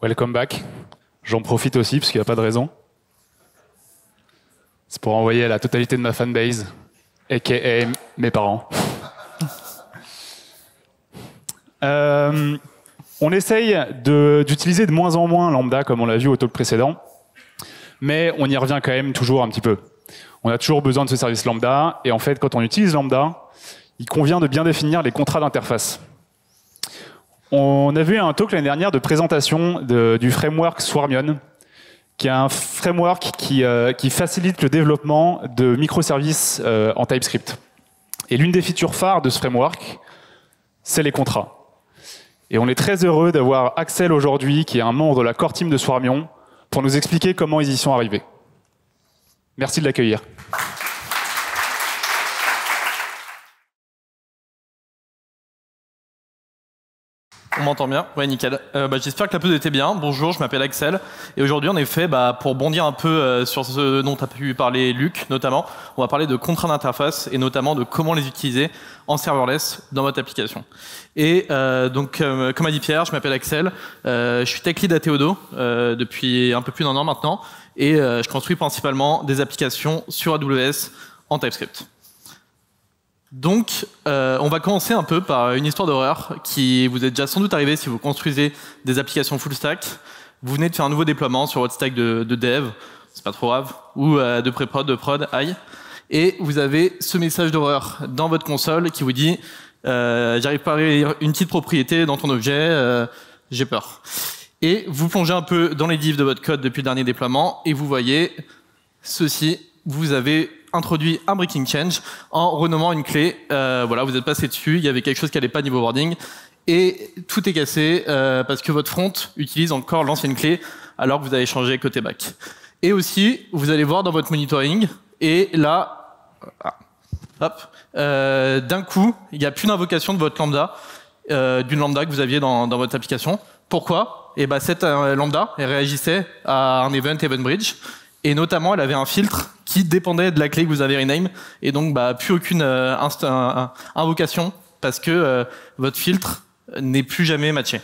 Welcome back. J'en profite aussi parce qu'il n'y a pas de raison. C'est pour envoyer à la totalité de ma fanbase, a.k.a. mes parents. On essaye d'utiliser de moins en moins Lambda, comme on l'a vu au talk précédent, mais on y revient quand même toujours un petit peu. On a toujours besoin de ce service Lambda, et en fait, quand on utilise Lambda, il convient de bien définir les contrats d'interface. On a vu un talk l'année dernière de présentation du framework Swarmion, qui est un framework qui facilite le développement de microservices en TypeScript. Et l'une des features phares de ce framework, c'est les contrats. Et on est très heureux d'avoir Axel aujourd'hui, qui est un membre de la core team de Swarmion, pour nous expliquer comment ils y sont arrivés. Merci de l'accueillir. On m'entend bien? Ouais, nickel. J'espère que la pause était bien. Bonjour, je m'appelle Axel. Et aujourd'hui, en effet, pour bondir un peu sur ce dont a pu parler Luc, notamment, on va parler de contrats d'interface et notamment de comment les utiliser en serverless dans votre application. Et comme a dit Pierre, je m'appelle Axel. Je suis tech lead à Théodo depuis un peu plus d'un an maintenant. Et je construis principalement des applications sur AWS en TypeScript. Donc, on va commencer un peu par une histoire d'horreur qui vous est déjà sans doute arrivée si vous construisez des applications full stack. Vous venez de faire un nouveau déploiement sur votre stack de dev, c'est pas trop grave, ou de pré-prod, de prod, aïe. Et vous avez ce message d'horreur dans votre console qui vous dit j'arrive pas à lire une petite propriété dans ton objet, j'ai peur. Et vous plongez un peu dans les diffs de votre code depuis le dernier déploiement et vous voyez ceci, vous avez introduit un breaking change en renommant une clé. Voilà, vous êtes passé dessus, il y avait quelque chose qui n'allait pas niveau wording et tout est cassé parce que votre front utilise encore l'ancienne clé alors que vous avez changé côté back. Et aussi, vous allez voir dans votre monitoring et là, d'un coup, il n'y a plus d'invocation de votre lambda, d'une lambda que vous aviez dans votre application. Pourquoi? Et cette lambda, elle réagissait à un event bridge. Et notamment, elle avait un filtre qui dépendait de la clé que vous avez rename, et donc plus aucune invocation, parce que votre filtre n'est plus jamais matché.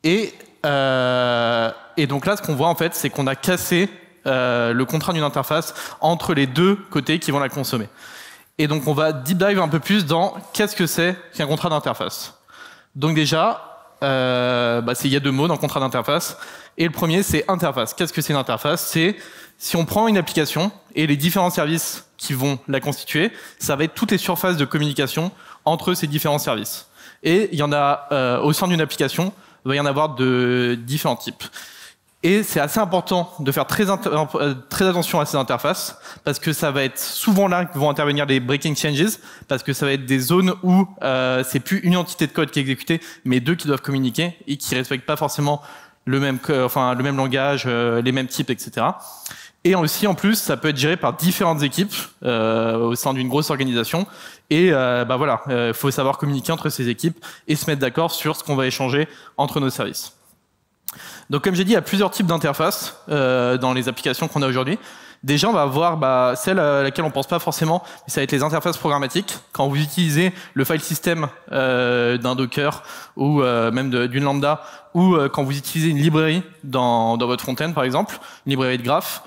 Et donc là, ce qu'on voit en fait, c'est qu'on a cassé le contrat d'une interface entre les deux côtés qui vont la consommer. Et donc on va deep dive un peu plus dans qu'est-ce que c'est qu'un contrat d'interface. Donc déjà, il y a deux mots dans contrat d'interface. Et le premier, c'est interface. Qu'est-ce que c'est une interface? C'est si on prend une application et les différents services qui vont la constituer, ça va être toutes les surfaces de communication entre ces différents services. Et il y en a au sein d'une application, il va y en avoir de différents types. Et c'est assez important de faire très attention à ces interfaces parce que ça va être souvent là que vont intervenir les breaking changes parce que ça va être des zones où c'est plus une entité de code qui est exécutée mais deux qui doivent communiquer et qui respectent pas forcément le même langage, les mêmes types, etc. Et aussi, en plus, ça peut être géré par différentes équipes au sein d'une grosse organisation. Et faut savoir communiquer entre ces équipes et se mettre d'accord sur ce qu'on va échanger entre nos services. Donc, comme j'ai dit, il y a plusieurs types d'interfaces dans les applications qu'on a aujourd'hui. Déjà, on va voir celle à laquelle on pense pas forcément, mais ça va être les interfaces programmatiques. Quand vous utilisez le file system d'un Docker ou même d'une Lambda, ou quand vous utilisez une librairie dans votre front-end, par exemple, une librairie de graph,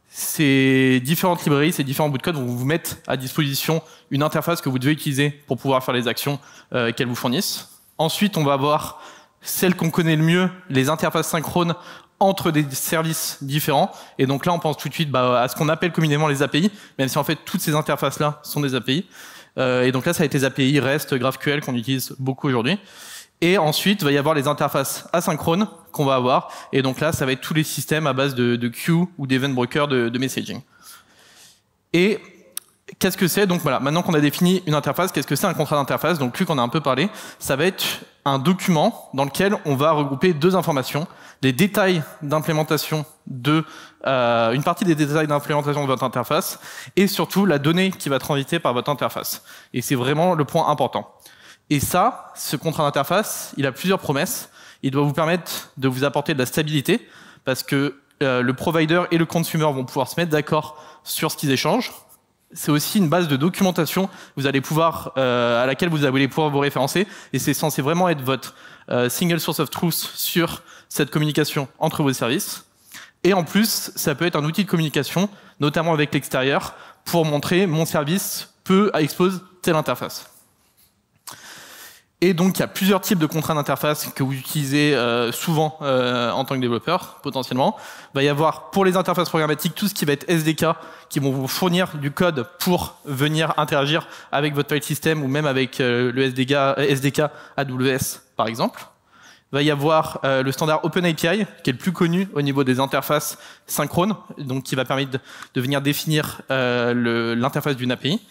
ces différentes librairies, ces différents bouts de code vont vous mettre à disposition une interface que vous devez utiliser pour pouvoir faire les actions qu'elles vous fournissent. Ensuite, on va voir celle qu'on connaît le mieux, les interfaces synchrones entre des services différents. Et donc là, on pense tout de suite à ce qu'on appelle communément les API, même si en fait, toutes ces interfaces-là sont des API. Et donc là, ça va être les API REST, GraphQL qu'on utilise beaucoup aujourd'hui. Et ensuite, il va y avoir les interfaces asynchrones qu'on va avoir. Et donc là, ça va être tous les systèmes à base de queue ou d'event broker de messaging. Et qu'est-ce que c'est? Donc voilà, maintenant qu'on a défini une interface, qu'est-ce que c'est un contrat d'interface? Donc Luc en a un peu parlé. Ça va être un document dans lequel on va regrouper deux informations, les détails d'implémentation une partie des détails d'implémentation de votre interface et surtout la donnée qui va transiter par votre interface. Et c'est vraiment le point important. Et ça, ce contrat d'interface, il a plusieurs promesses. Il doit vous permettre de vous apporter de la stabilité parce que le provider et le consumer vont pouvoir se mettre d'accord sur ce qu'ils échangent. c'est aussi une base de documentation vous allez pouvoir, à laquelle vous allez pouvoir vous référencer. Et c'est censé vraiment être votre single source of truth sur cette communication entre vos services. Et en plus, ça peut être un outil de communication, notamment avec l'extérieur, pour montrer mon service expose telle interface. Et donc, il y a plusieurs types de contrats d'interface que vous utilisez souvent en tant que développeur, potentiellement. Il va y avoir, pour les interfaces programmatiques, tout ce qui va être SDK, qui vont vous fournir du code pour venir interagir avec votre file system ou même avec le SDK AWS, par exemple. Il va y avoir le standard OpenAPI, qui est le plus connu au niveau des interfaces synchrones, donc qui va permettre de venir définir l'interface d'une API.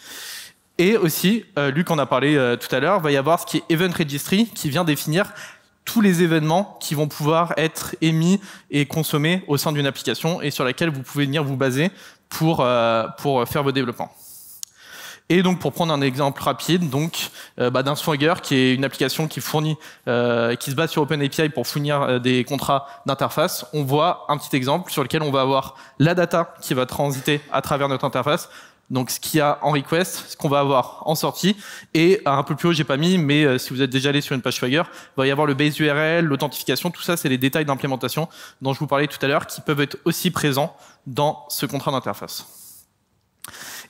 Et aussi, Luc en a parlé tout à l'heure, il va y avoir ce qui est Event Registry, qui vient définir tous les événements qui vont pouvoir être émis et consommés au sein d'une application et sur laquelle vous pouvez venir vous baser pour faire vos développements. Et donc, pour prendre un exemple rapide, donc d'un Swagger, qui est une application qui fournit, qui se base sur OpenAPI pour fournir des contrats d'interface, on voit un petit exemple sur lequel on va avoir la data qui va transiter à travers notre interface. Donc, ce qu'il y a en request, ce qu'on va avoir en sortie, et un peu plus haut, j'ai pas mis, mais si vous êtes déjà allé sur une page Swagger, il va y avoir le base URL, l'authentification, tout ça, c'est les détails d'implémentation dont je vous parlais tout à l'heure, qui peuvent être aussi présents dans ce contrat d'interface.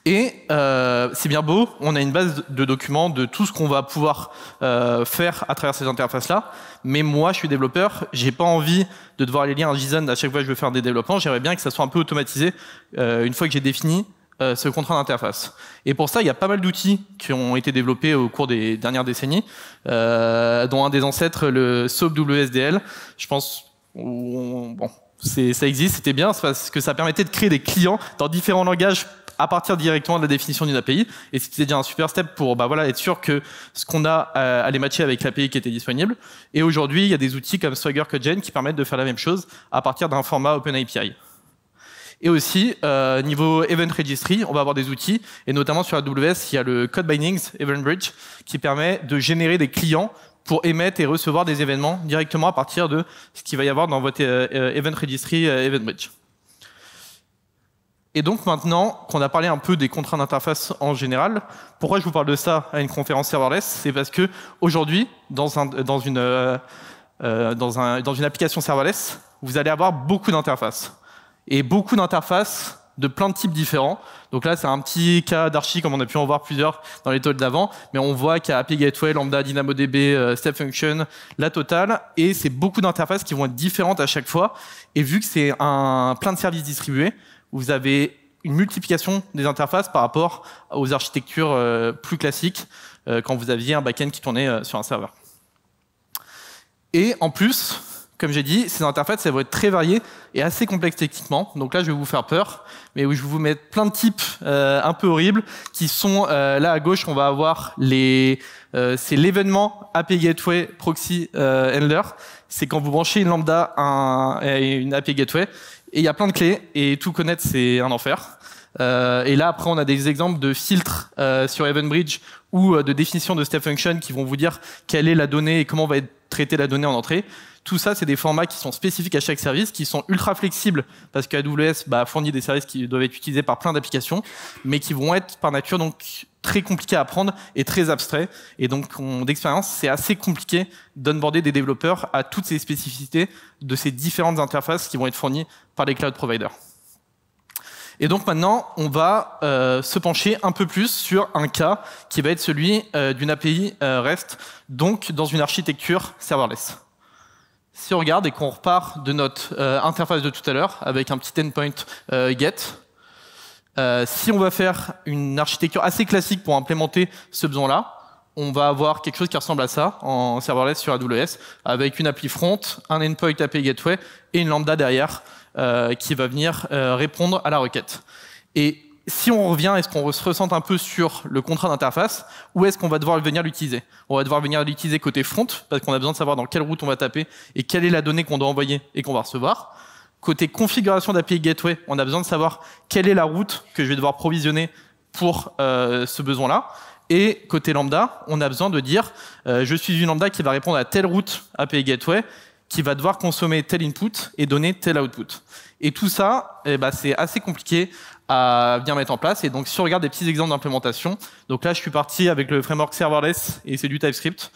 Et c'est bien beau, on a une base de documents de tout ce qu'on va pouvoir faire à travers ces interfaces-là, mais moi, je suis développeur, j'ai pas envie de devoir aller lire un JSON à chaque fois que je veux faire des développements, j'aimerais bien que ça soit un peu automatisé une fois que j'ai défini ce contrat d'interface. Et pour ça, il y a pas mal d'outils qui ont été développés au cours des dernières décennies, dont un des ancêtres, le SOAP WSDL. Je pense, bon, ça existe, c'était bien, parce que ça permettait de créer des clients dans différents langages à partir directement de la définition d'une API. Et c'était déjà un super step pour être sûr que ce qu'on a allait matcher avec l'API qui était disponible. Et aujourd'hui, il y a des outils comme Swagger CodeGen qui permettent de faire la même chose à partir d'un format OpenAPI. Et aussi, niveau Event Registry, on va avoir des outils, et notamment sur AWS, il y a le Code Bindings Event Bridge, qui permet de générer des clients pour émettre et recevoir des événements directement à partir de ce qu'il va y avoir dans votre Event Registry Event Bridge. Et donc maintenant qu'on a parlé un peu des contraintes d'interface en général, pourquoi je vous parle de ça à une conférence serverless? C'est parce que aujourd'hui, dans une application serverless, vous allez avoir beaucoup d'interfaces. Et beaucoup d'interfaces de plein de types différents. Donc là, c'est un petit cas d'archi, comme on a pu en voir plusieurs dans les talks d'avant, mais on voit qu'il y a API Gateway, Lambda, DynamoDB, Step Function, la totale, et c'est beaucoup d'interfaces qui vont être différentes à chaque fois. Et vu que c'est plein de services distribués, vous avez une multiplication des interfaces par rapport aux architectures plus classiques, quand vous aviez un back-end qui tournait sur un serveur. Et en plus, comme j'ai dit, ces interfaces, elles vont être très variées et assez complexes techniquement. Donc là, je vais vous faire peur, mais je vais vous mettre plein de types un peu horribles qui sont là à gauche. On va avoir c'est l'événement API Gateway Proxy Handler. C'est quand vous branchez une lambda et une API Gateway, et il y a plein de clés et tout connaître, c'est un enfer. Et là, après, on a des exemples de filtres sur EventBridge ou de définition de step function qui vont vous dire quelle est la donnée et comment va être traitée la donnée en entrée. Tout ça, c'est des formats qui sont spécifiques à chaque service, qui sont ultra flexibles parce qu'AWS fournit des services qui doivent être utilisés par plein d'applications, mais qui vont être par nature donc très compliqués à apprendre et très abstraits. Et donc, d'expérience, c'est assez compliqué d'onboarder des développeurs à toutes ces spécificités de ces différentes interfaces qui vont être fournies par les cloud providers. Et donc maintenant, on va se pencher un peu plus sur un cas qui va être celui d'une API REST, donc dans une architecture serverless. Si on regarde et qu'on repart de notre interface de tout à l'heure avec un petit endpoint get, si on va faire une architecture assez classique pour implémenter ce besoin-là, on va avoir quelque chose qui ressemble à ça en serverless sur AWS, avec une appli front, un endpoint API gateway et une lambda derrière qui va venir répondre à la requête. Et si on revient, est-ce qu'on se ressente un peu sur le contrat d'interface, ou est-ce qu'on va devoir venir l'utiliser? On va devoir venir l'utiliser côté front, parce qu'on a besoin de savoir dans quelle route on va taper et quelle est la donnée qu'on doit envoyer et qu'on va recevoir. Côté configuration d'API Gateway, on a besoin de savoir quelle est la route que je vais devoir provisionner pour ce besoin-là. Et côté lambda, on a besoin de dire je suis une lambda qui va répondre à telle route API Gateway, qui va devoir consommer tel input et donner tel output. Et tout ça, c'est assez compliqué à venir mettre en place. Et donc, si on regarde des petits exemples d'implémentation, donc là, je suis parti avec le framework serverless et c'est du TypeScript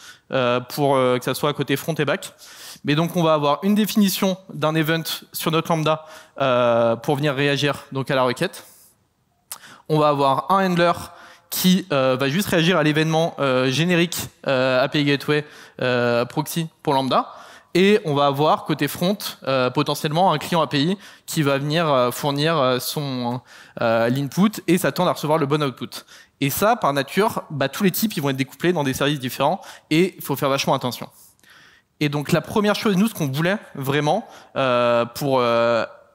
pour que ça soit à côté front et back. Mais donc, on va avoir une définition d'un event sur notre lambda pour venir réagir donc à la requête. On va avoir un handler qui va juste réagir à l'événement générique API Gateway proxy pour lambda. Et on va avoir côté front potentiellement un client API qui va venir fournir son l'input et s'attendre à recevoir le bon output. Et ça, par nature, tous les types ils vont être découplés dans des services différents et il faut faire vachement attention. Et donc la première chose, nous, ce qu'on voulait vraiment pour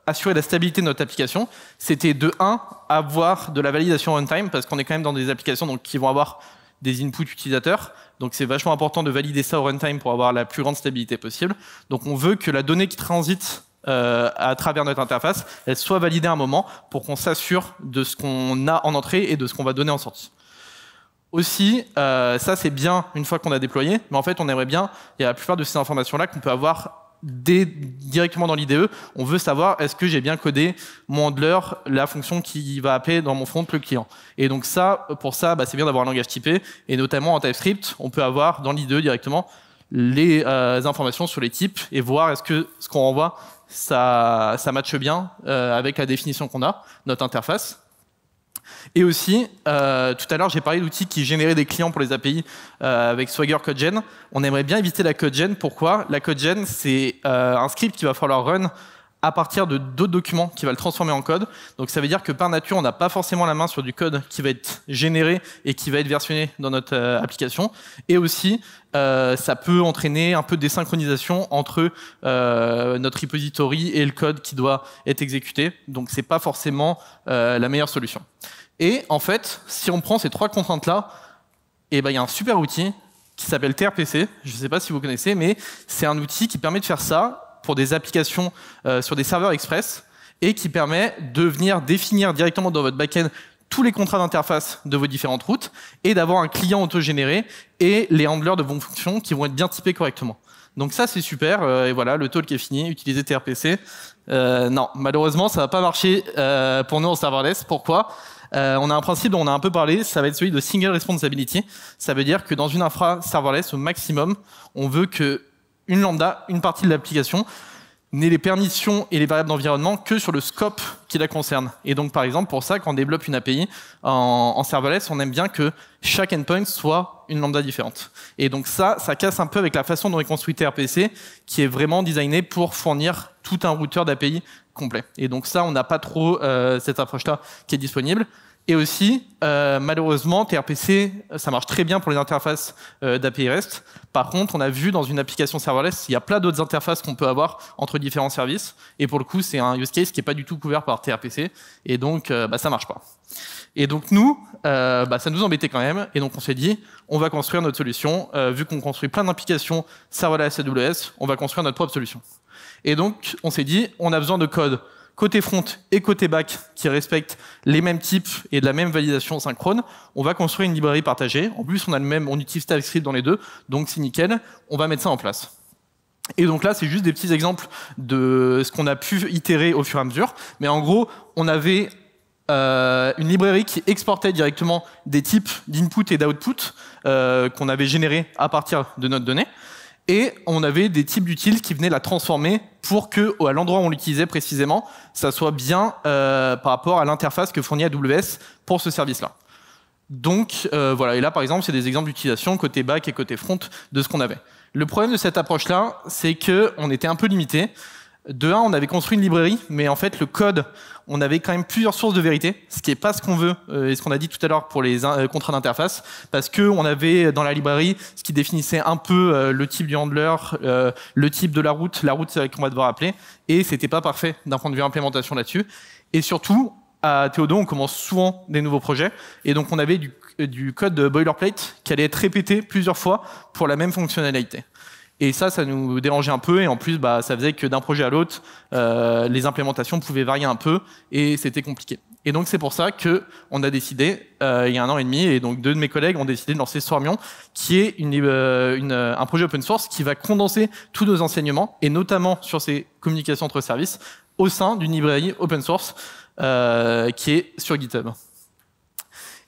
assurer la stabilité de notre application, c'était de 1, avoir de la validation runtime, parce qu'on est quand même dans des applications donc, qui vont avoir des inputs utilisateurs. Donc c'est vachement important de valider ça au runtime pour avoir la plus grande stabilité possible. Donc on veut que la donnée qui transite à travers notre interface, elle soit validée à un moment pour qu'on s'assure de ce qu'on a en entrée et de ce qu'on va donner en sortie. Aussi, ça c'est bien une fois qu'on a déployé, mais en fait on aimerait bien, il y a la plupart de ces informations-là qu'on peut avoir directement dans l'IDE, on veut savoir est-ce que j'ai bien codé mon handler, la fonction qui va appeler dans mon front le client. Et donc ça, pour ça, c'est bien d'avoir un langage typé, et notamment en TypeScript, on peut avoir dans l'IDE directement les informations sur les types et voir est-ce que ce qu'on renvoie, ça matche bien avec la définition qu'on a, notre interface. Et aussi, tout à l'heure, j'ai parlé d'outils qui généraient des clients pour les API avec Swagger CodeGen. On aimerait bien éviter la CodeGen. Pourquoi? La CodeGen, c'est un script qui va falloir run à partir de d'autres documents qui va le transformer en code. Donc ça veut dire que par nature, on n'a pas forcément la main sur du code qui va être généré et qui va être versionné dans notre application. Et aussi, ça peut entraîner un peu de désynchronisation entre notre repository et le code qui doit être exécuté. Donc c'est pas forcément la meilleure solution. Et en fait, si on prend ces trois contraintes-là, il y a un super outil qui s'appelle TRPC. Je ne sais pas si vous connaissez, mais c'est un outil qui permet de faire ça pour des applications sur des serveurs express et qui permet de venir définir directement dans votre backend tous les contrats d'interface de vos différentes routes et d'avoir un client autogénéré et les handlers de vos fonctions qui vont être bien typés correctement. Donc ça, c'est super. Et voilà, le talk est fini. Utilisez TRPC. Non, malheureusement, ça va pas marcher pour nous en serverless. Pourquoi? On a un principe dont on a un peu parlé, ça va être celui de single responsibility. Ça veut dire que dans une infra serverless, au maximum, on veut que une lambda, une partie de l'application, n'ait les permissions et les variables d'environnement que sur le scope qui la concerne. Et donc, par exemple, pour ça, quand on développe une API en serverless, on aime bien que chaque endpoint soit une lambda différente. Et donc ça casse un peu avec la façon dont est construit TRPC, qui est vraiment designé pour fournir tout un routeur d'API complet. Et donc ça, on n'a pas trop cette approche-là qui est disponible. Et aussi, malheureusement, TRPC, ça marche très bien pour les interfaces d'API REST. Par contre, on a vu dans une application serverless, il y a plein d'autres interfaces qu'on peut avoir entre différents services. Et pour le coup, c'est un use case qui n'est pas du tout couvert par TRPC. Et donc, ça marche pas. Et donc, nous, ça nous embêtait quand même. Et donc, on s'est dit, on va construire notre solution. Vu qu'on construit plein d'applications serverless AWS, on va construire notre propre solution. Et donc, on s'est dit, on a besoin de code côté front et côté back qui respectent les mêmes types et de la même validation synchrone. On va construire une librairie partagée. En plus, on utilise TypeScript dans les deux, donc c'est nickel. On va mettre ça en place. Et donc là, c'est juste des petits exemples de ce qu'on a pu itérer au fur et à mesure. Mais en gros, on avait une librairie qui exportait directement des types d'input et d'output qu'on avait générés à partir de notre donnée. Et on avait des types d'utiles qui venaient la transformer pour que, à l'endroit où on l'utilisait précisément, ça soit bien par rapport à l'interface que fournit AWS pour ce service-là. Donc voilà, et là par exemple, c'est des exemples d'utilisation côté back et côté front de ce qu'on avait. Le problème de cette approche-là, c'est qu'on était un peu limité. De un, on avait construit une librairie, mais en fait, le code, on avait quand même plusieurs sources de vérité, ce qui n'est pas ce qu'on veut, et ce qu'on a dit tout à l'heure pour les contrats d'interface, parce qu'on avait dans la librairie ce qui définissait un peu le type du handler, le type de la route qu'on va devoir appeler, et c'était pas parfait d'un point de vue implémentation là-dessus. Et surtout, à Théodo, on commence souvent des nouveaux projets, et donc on avait du code de boilerplate qui allait être répété plusieurs fois pour la même fonctionnalité. Et ça nous dérangeait un peu, et en plus, ça faisait que d'un projet à l'autre, les implémentations pouvaient varier un peu, et c'était compliqué. Et donc c'est pour ça qu'on a décidé, il y a 1 an et demi, et donc 2 de mes collègues ont décidé de lancer Swarmion, qui est un projet open source qui va condenser tous nos enseignements, et notamment sur ces communications entre services, au sein d'une librairie open source qui est sur GitHub.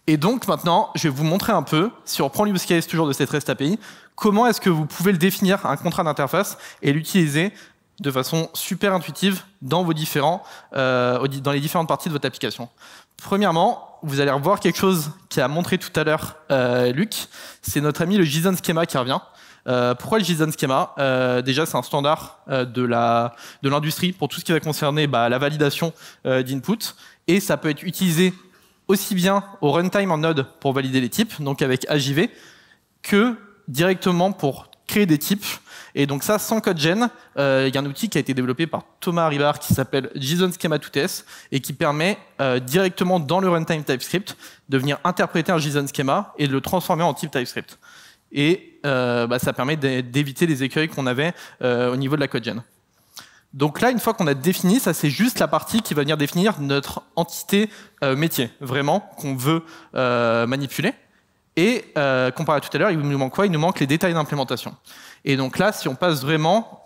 Et donc maintenant, je vais vous montrer un peu, si on reprend l'use case toujours de cette REST API, comment est-ce que vous pouvez le définir, un contrat d'interface, et l'utiliser de façon super intuitive dans les différentes parties de votre application. Premièrement, vous allez revoir quelque chose qu'a montré tout à l'heure Luc, c'est notre ami le JSON Schema qui revient. Pourquoi le JSON Schema? Déjà, c'est un standard de l'industrie pour tout ce qui va concerner la validation d'input, et ça peut être utilisé aussi bien au runtime en Node pour valider les types, donc avec AJV, que directement pour créer des types. Et donc ça, sans CodeGen, il y a un outil qui a été développé par Thomas Rivard qui s'appelle JSON Schema 2TS et qui permet directement dans le runtime TypeScript de venir interpréter un JSON Schema et de le transformer en type TypeScript. Et ça permet d'éviter les écueils qu'on avait au niveau de la CodeGen. Donc là, une fois qu'on a défini, ça c'est juste la partie qui va venir définir notre entité métier, vraiment, qu'on veut manipuler. Et comparé à tout à l'heure, il nous manque quoi? Il nous manque les détails d'implémentation. Et donc là, si on passe vraiment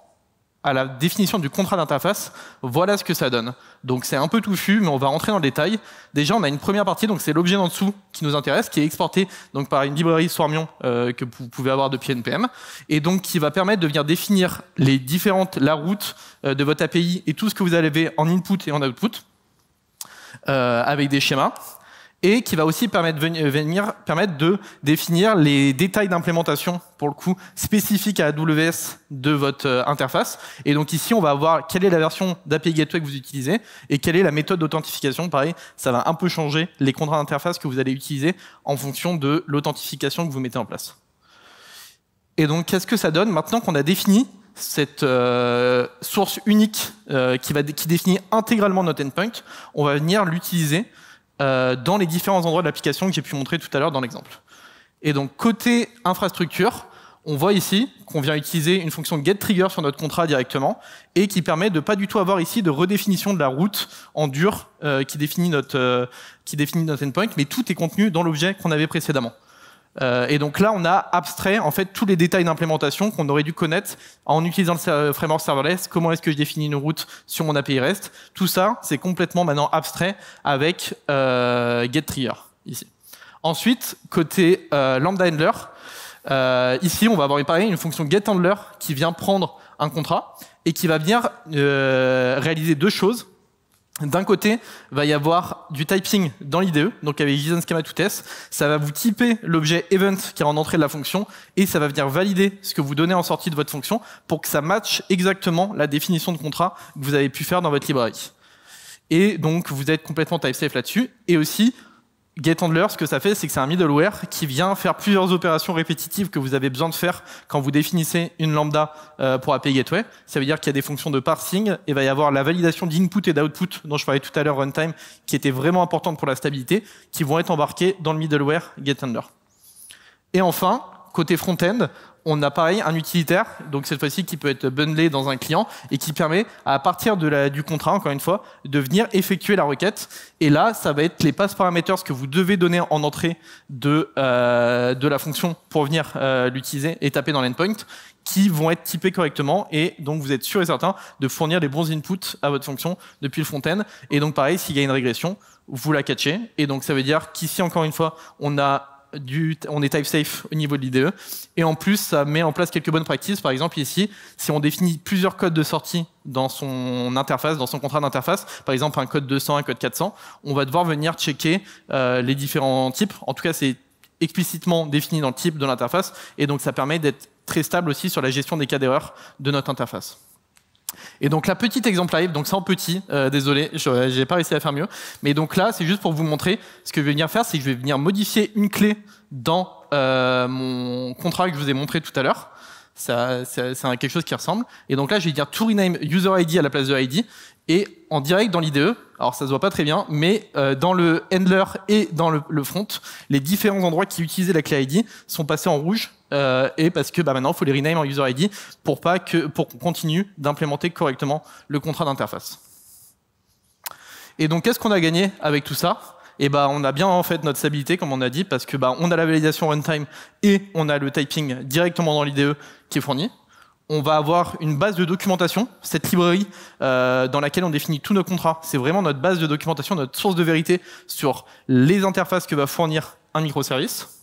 à la définition du contrat d'interface, voilà ce que ça donne. Donc c'est un peu touffu, mais on va rentrer dans le détail. Déjà, on a une première partie, donc c'est l'objet en dessous qui nous intéresse, qui est exporté donc par une librairie Swarmion que vous pouvez avoir depuis NPM, et donc qui va permettre de venir définir la route de votre API et tout ce que vous avez en input et en output avec des schémas. Et qui va aussi permettre de définir les détails d'implémentation, pour le coup, spécifiques à AWS de votre interface. Et donc ici, on va voir quelle est la version d'API Gateway que vous utilisez et quelle est la méthode d'authentification. Pareil, ça va un peu changer les contrats d'interface que vous allez utiliser en fonction de l'authentification que vous mettez en place. Et donc, qu'est-ce que ça donne maintenant qu'on a défini cette source unique qui définit intégralement notre endpoint? On va venir l'utiliser dans les différents endroits de l'application que j'ai pu montrer tout à l'heure dans l'exemple. Et donc, côté infrastructure, on voit ici qu'on vient utiliser une fonction getTrigger sur notre contrat directement et qui permet de pas du tout avoir ici de redéfinition de la route en dur qui définit notre endpoint, mais tout est contenu dans l'objet qu'on avait précédemment. Et donc là, on a abstrait en fait tous les détails d'implémentation qu'on aurait dû connaître en utilisant le framework serverless. Comment est-ce que je définis une route sur mon API REST? Tout ça, c'est complètement maintenant abstrait avec getTrigger ici. Ensuite, côté lambda handler, ici, on va avoir pareil une fonction getHandler qui vient prendre un contrat et qui va venir réaliser deux choses. D'un côté, il va y avoir du typing dans l'IDE, donc avec JSON Schema 2TS, ça va vous typer l'objet event qui est en entrée de la fonction et ça va venir valider ce que vous donnez en sortie de votre fonction pour que ça matche exactement la définition de contrat que vous avez pu faire dans votre librairie. Et donc, vous êtes complètement type safe là-dessus. Et aussi, getHandler, ce que ça fait, c'est que c'est un middleware qui vient faire plusieurs opérations répétitives que vous avez besoin de faire quand vous définissez une lambda pour API Gateway. Ça veut dire qu'il y a des fonctions de parsing et il va y avoir la validation d'input et d'output dont je parlais tout à l'heure runtime qui était vraiment importante pour la stabilité qui vont être embarquées dans le middleware getHandler. Et enfin, côté front-end, on a pareil un utilitaire, donc cette fois-ci qui peut être bundlé dans un client et qui permet à partir du contrat, encore une fois, de venir effectuer la requête. Et là, ça va être les pass parameters que vous devez donner en entrée de la fonction pour venir l'utiliser et taper dans l'endpoint, qui vont être typés correctement et donc vous êtes sûr et certain de fournir les bons inputs à votre fonction depuis le front-end. Et donc pareil, s'il y a une régression, vous la catchez. Et donc ça veut dire qu'ici, encore une fois, on est type safe au niveau de l'IDE et en plus ça met en place quelques bonnes practices. Par exemple ici, si on définit plusieurs codes de sortie dans son interface, dans son contrat d'interface, par exemple un code 200, un code 400, on va devoir venir checker les différents types. En tout cas, c'est explicitement défini dans le type de l'interface et donc ça permet d'être très stable aussi sur la gestion des cas d'erreur de notre interface. Et donc la petite exemple live, donc c'est en petit, désolé, j'ai pas réussi à faire mieux, mais donc là c'est juste pour vous montrer ce que je vais venir faire, c'est que je vais venir modifier une clé dans mon contrat que je vous ai montré tout à l'heure. C'est quelque chose qui ressemble. Et donc là je vais dire to rename user ID à la place de ID et en direct dans l'IDE, alors ça se voit pas très bien, mais dans le handler et dans le front, les différents endroits qui utilisaient la clé ID sont passés en rouge. Et parce que maintenant, il faut les rename en user ID pour qu'on continue d'implémenter correctement le contrat d'interface. Et donc, qu'est-ce qu'on a gagné avec tout ça? Et on a bien en fait notre stabilité, comme on a dit, parce que on a la validation runtime et on a le typing directement dans l'IDE qui est fourni. on va avoir une base de documentation, cette librairie dans laquelle on définit tous nos contrats. C'est vraiment notre base de documentation, notre source de vérité sur les interfaces que va fournir un microservice.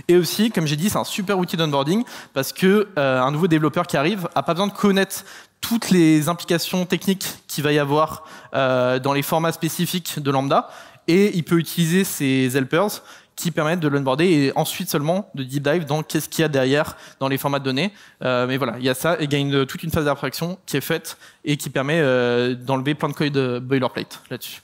Et aussi, comme j'ai dit, c'est un super outil d'onboarding parce que un nouveau développeur qui arrive n'a pas besoin de connaître toutes les implications techniques qu'il va y avoir dans les formats spécifiques de Lambda, et il peut utiliser ces helpers qui permettent de l'onboarder et ensuite seulement de deep dive dans qu'est-ce qu'il y a derrière dans les formats de données. Mais voilà, il y a ça, et il y a toute une phase d'abstraction qui est faite et qui permet d'enlever plein de code boilerplate là-dessus.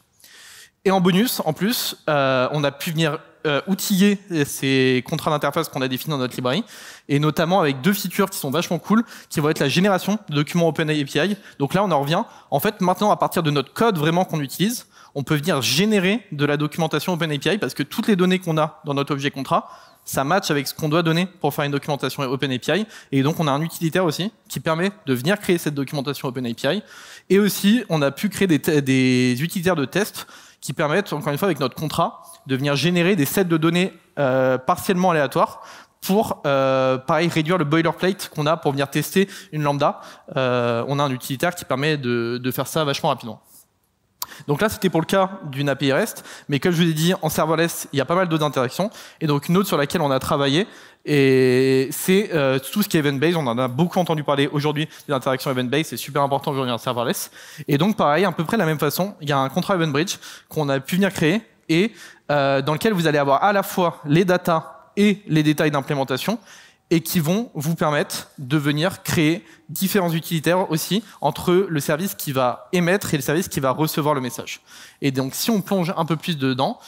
Et en bonus, en plus, on a pu venir outiller ces contrats d'interface qu'on a définis dans notre librairie, et notamment avec 2 features qui sont vachement cool, qui vont être la génération de documents OpenAPI. Donc là, on en revient. En fait, maintenant, à partir de notre code vraiment qu'on utilise, on peut venir générer de la documentation OpenAPI parce que toutes les données qu'on a dans notre objet contrat, ça match avec ce qu'on doit donner pour faire une documentation OpenAPI. Et donc, on a un utilitaire aussi qui permet de venir créer cette documentation OpenAPI. Et aussi, on a pu créer des utilitaires de tests qui permettent, encore une fois, avec notre contrat, de venir générer des sets de données partiellement aléatoires pour, pareil, réduire le boilerplate qu'on a pour venir tester une lambda. On a un utilitaire qui permet de faire ça vachement rapidement. Donc là, c'était pour le cas d'une API REST, mais comme je vous ai dit, en serverless, il y a pas mal d'autres interactions. Et donc, une autre sur laquelle on a travaillé, et c'est tout ce qui est event-based. On en a beaucoup entendu parler aujourd'hui des interactions event-based, c'est super important aujourd'hui en serverless. Et donc, pareil, à peu près de la même façon, il y a un contrat event bridge qu'on a pu venir créer, et dans lequel vous allez avoir à la fois les datas et les détails d'implémentation, et qui vont vous permettre de venir créer différents utilitaires aussi entre le service qui va émettre et le service qui va recevoir le message. Et donc, si on plonge un peu plus dedans,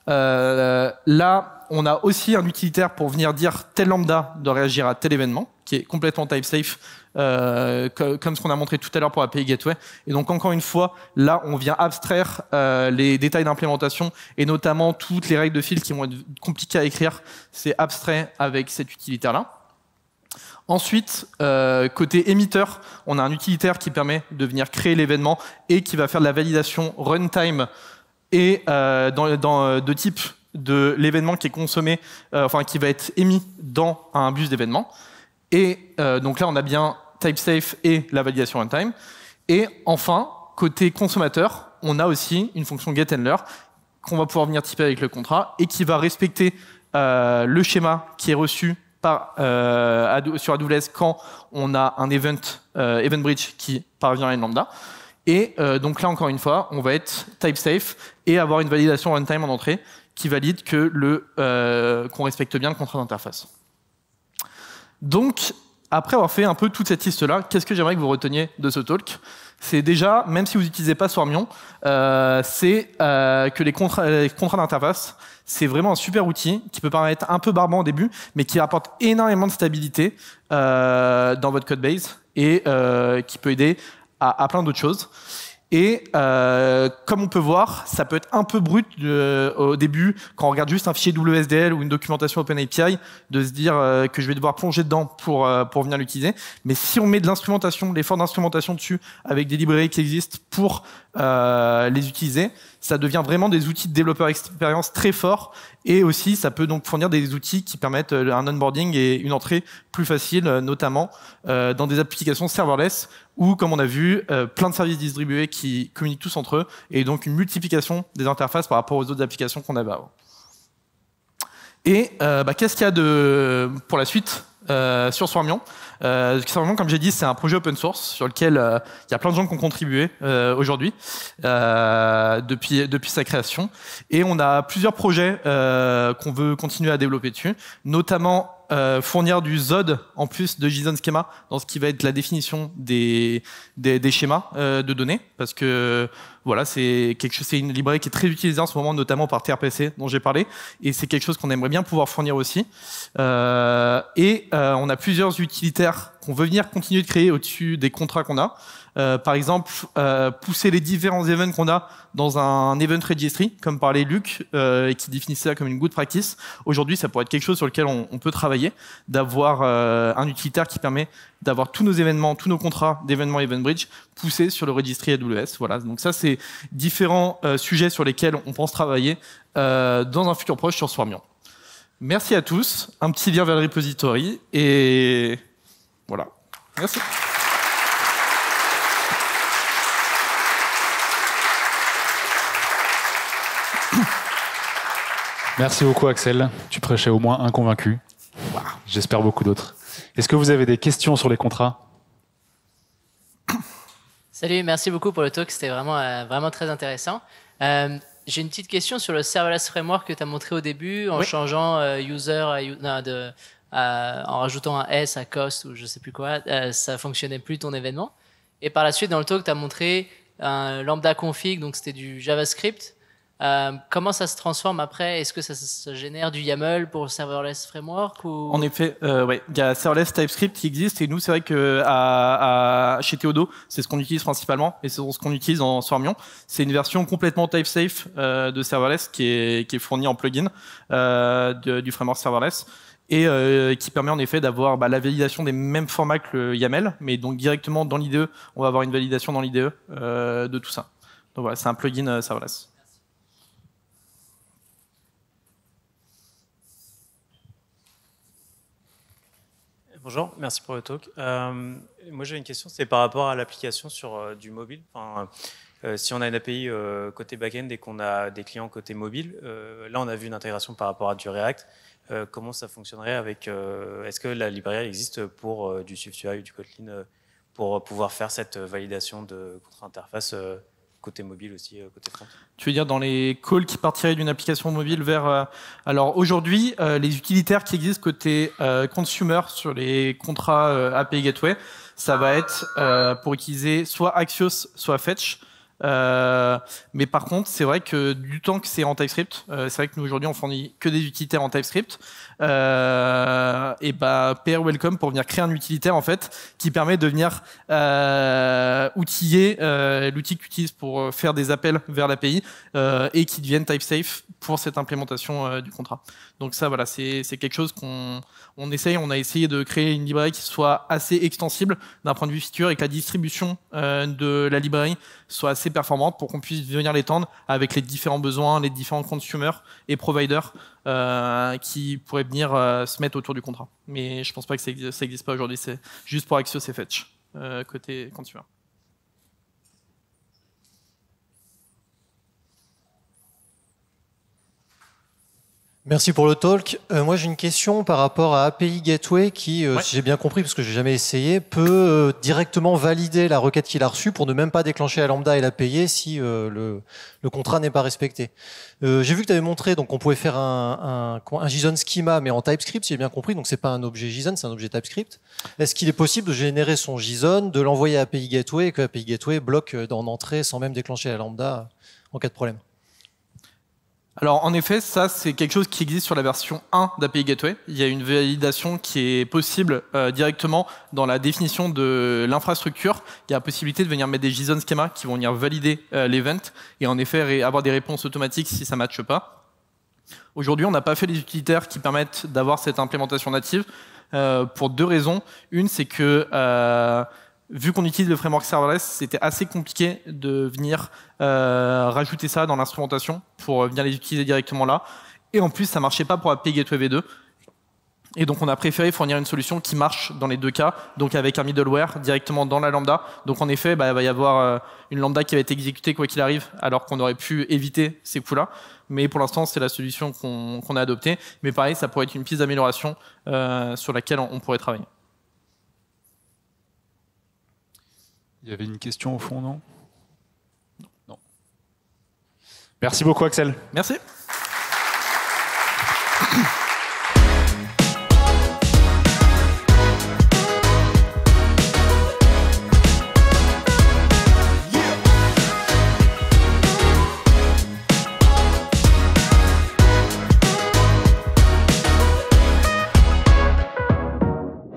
là, on a aussi un utilitaire pour venir dire tel lambda doit réagir à tel événement, qui est complètement type safe, comme ce qu'on a montré tout à l'heure pour API Gateway. Et donc, encore une fois, là, on vient abstraire les détails d'implémentation et notamment toutes les règles de fil qui vont être compliquées à écrire. C'est abstrait avec cet utilitaire-là. Ensuite, côté émetteur, on a un utilitaire qui permet de venir créer l'événement et qui va faire de la validation runtime et de type de l'événement qui est consommé, enfin qui va être émis dans un bus d'événements. Et donc là, on a bien TypeSafe et la validation runtime. Et enfin, côté consommateur, on a aussi une fonction getHandler qu'on va pouvoir venir typer avec le contrat et qui va respecter le schéma qui est reçu sur AWS quand on a un event bridge qui parvient à une lambda. Et donc là, encore une fois, on va être type safe et avoir une validation runtime en entrée qui valide que qu'on respecte bien le contrat d'interface. Donc, après avoir fait un peu toute cette liste-là, qu'est-ce que j'aimerais que vous reteniez de ce talk? C'est déjà, même si vous n'utilisez pas Swarmion, c'est que les contrats d'interface, c'est vraiment un super outil qui peut paraître un peu barbant au début, mais qui apporte énormément de stabilité dans votre codebase et qui peut aider à plein d'autres choses. Et comme on peut voir, ça peut être un peu brut au début, quand on regarde juste un fichier WSDL ou une documentation OpenAPI, de se dire que je vais devoir plonger dedans pour venir l'utiliser. Mais si on met de l'instrumentation, l'effort d'instrumentation dessus, avec des librairies qui existent pour les utiliser, ça devient vraiment des outils de développeur expérience très forts. Et aussi, ça peut donc fournir des outils qui permettent un onboarding et une entrée plus facile, notamment dans des applications serverless, ou comme on a vu, plein de services distribués qui communiquent tous entre eux, et donc une multiplication des interfaces par rapport aux autres applications qu'on avait avant. Et qu'est-ce qu'il y a pour la suite sur Swarmion? Swarmion, comme j'ai dit, c'est un projet open source sur lequel il y a plein de gens qui ont contribué aujourd'hui depuis sa création. Et on a plusieurs projets qu'on veut continuer à développer dessus, notamment fournir du ZOD en plus de JSON Schema dans ce qui va être la définition des schémas de données, parce que voilà, c'est une librairie qui est très utilisée en ce moment, notamment par TRPC dont j'ai parlé, et c'est quelque chose qu'on aimerait bien pouvoir fournir aussi. On a plusieurs utilitaires qu'on veut venir continuer de créer au-dessus des contrats qu'on a. Par exemple, pousser les différents events qu'on a dans un event registry, comme parlait Luc, et qui définissait ça comme une good practice. Aujourd'hui, ça pourrait être quelque chose sur lequel on peut travailler, d'avoir un utilitaire qui permet d'avoir tous nos événements, tous nos contrats d'événements EventBridge poussés sur le registry AWS. Voilà. Donc ça, c'est différents sujets sur lesquels on pense travailler dans un futur proche sur Swarmion. Merci à tous. Un petit lien vers le repository et voilà. Merci. Merci beaucoup Axel, tu prêchais au moins un convaincu. J'espère beaucoup d'autres. Est-ce que vous avez des questions sur les contrats? Salut, merci beaucoup pour le talk, c'était vraiment très intéressant. J'ai une petite question sur le serverless framework que tu as montré au début, en changeant en rajoutant un S à cost ou je sais plus quoi, ça fonctionnait plus ton événement. Et par la suite, dans le talk, tu as montré un lambda config, donc c'était du JavaScript. Comment ça se transforme après? Est-ce que ça génère du YAML pour serverless framework ou... En effet, ouais, il y a serverless TypeScript qui existe et nous c'est vrai que chez Théodo, c'est ce qu'on utilise principalement et c'est ce qu'on utilise en Swarmion. C'est une version complètement type safe de serverless qui est fournie en plugin du framework serverless et qui permet en effet d'avoir la validation des mêmes formats que le YAML, mais donc directement dans l'IDE, on va avoir une validation dans l'IDE de tout ça. Donc voilà, c'est un plugin serverless. Bonjour, merci pour le talk. Moi j'ai une question, c'est par rapport à l'application sur du mobile. Enfin, si on a une API côté back-end et qu'on a des clients côté mobile, là on a vu une intégration par rapport à du React. Comment ça fonctionnerait avec est-ce que la librairie existe pour du SwiftUI ou du Kotlin pour pouvoir faire cette validation de contrat interface côté mobile aussi, côté front? Tu veux dire dans les calls qui partiraient d'une application mobile vers... alors aujourd'hui, les utilitaires qui existent côté consumer sur les contrats API Gateway, ça va être pour utiliser soit Axios, soit Fetch. Mais par contre, c'est vrai que du temps que c'est en TypeScript, c'est vrai que nous aujourd'hui on fournit que des utilitaires en TypeScript. Et PR Welcome pour venir créer un utilitaire en fait qui permet de venir outiller l'outil que tu utilises pour faire des appels vers l'API et qui devienne type safe pour cette implémentation du contrat. Donc ça voilà, c'est quelque chose qu'on essaye. On a essayé de créer une librairie qui soit assez extensible d'un point de vue feature et que la distribution de la librairie soit assez performante pour qu'on puisse venir l'étendre avec les différents besoins, les différents consumers et providers qui pourraient venir se mettre autour du contrat. Mais je pense pas que ça existe pas aujourd'hui, c'est juste pour Axios et Fetch, côté consumer. Merci pour le talk. Moi, j'ai une question par rapport à API Gateway qui, si j'ai bien compris, parce que j'ai jamais essayé, peut directement valider la requête qu'il a reçue pour ne même pas déclencher la lambda et la payer si le contrat n'est pas respecté. J'ai vu que tu avais montré donc on pouvait faire un JSON schema, mais en TypeScript, si j'ai bien compris. Donc c'est pas un objet JSON, c'est un objet TypeScript. Est-ce qu'il est possible de générer son JSON, de l'envoyer à API Gateway et que API Gateway bloque en entrée sans même déclencher la lambda en cas de problème? Alors en effet, ça c'est quelque chose qui existe sur la version 1 d'API Gateway. Il y a une validation qui est possible directement dans la définition de l'infrastructure. Il y a la possibilité de venir mettre des JSON schema qui vont venir valider l'event et en effet avoir des réponses automatiques si ça ne matche pas. Aujourd'hui, on n'a pas fait les utilitaires qui permettent d'avoir cette implémentation native pour deux raisons. Une, c'est que vu qu'on utilise le framework serverless, c'était assez compliqué de venir rajouter ça dans l'instrumentation pour venir les utiliser directement là. Et en plus, ça marchait pas pour API Gateway V2. Et donc, on a préféré fournir une solution qui marche dans les deux cas, donc avec un middleware directement dans la lambda. Donc, en effet, il va y avoir une lambda qui va être exécutée quoi qu'il arrive, alors qu'on aurait pu éviter ces coups-là. Mais pour l'instant, c'est la solution qu'on a adoptée. Mais pareil, ça pourrait être une piste d'amélioration sur laquelle on pourrait travailler. Il y avait une question au fond, non? Non. Merci beaucoup, Axel. Merci.